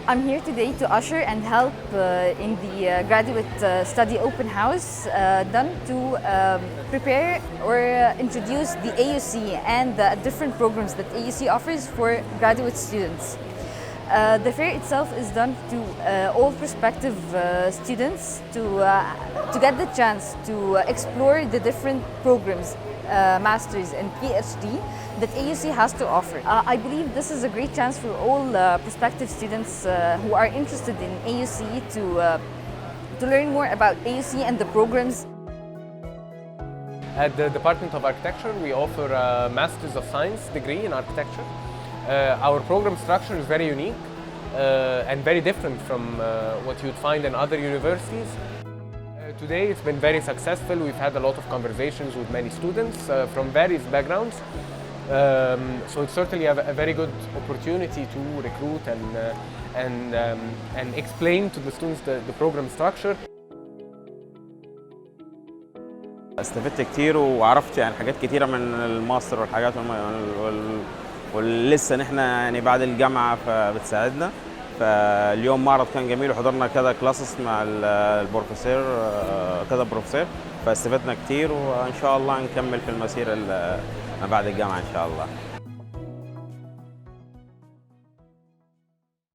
I'm here today to usher and help in the graduate study open house done to prepare or introduce the AUC and the different programs that AUC offers for graduate students. The fair itself is done to all prospective students to get the chance to explore the different programs, masters and PhD, that AUC has to offer. I believe this is a great chance for all prospective students who are interested in AUC to learn more about AUC and the programs. At the Department of Architecture, we offer a Master's of Science degree in Architecture. Our program structure is very unique and very different from what you'd find in other universities. Today it's been very successful. We've had a lot of conversations with many students from various backgrounds. So it's certainly a very good opportunity to recruit and explain to the students the program structure. استفدت كتير وعرفت يعني حاجات كتيرة من الماستر والحاجات ولسه نحن يعني بعد الجامعة فبتساعدنا. فاليوم معرض كان جميل وحضرنا كذا كلاسز مع البروفيسور كذا بروفيسور فاستفدنا كتير وإن شاء الله نكمل في المسيرة ما بعد الجامعة إن شاء الله.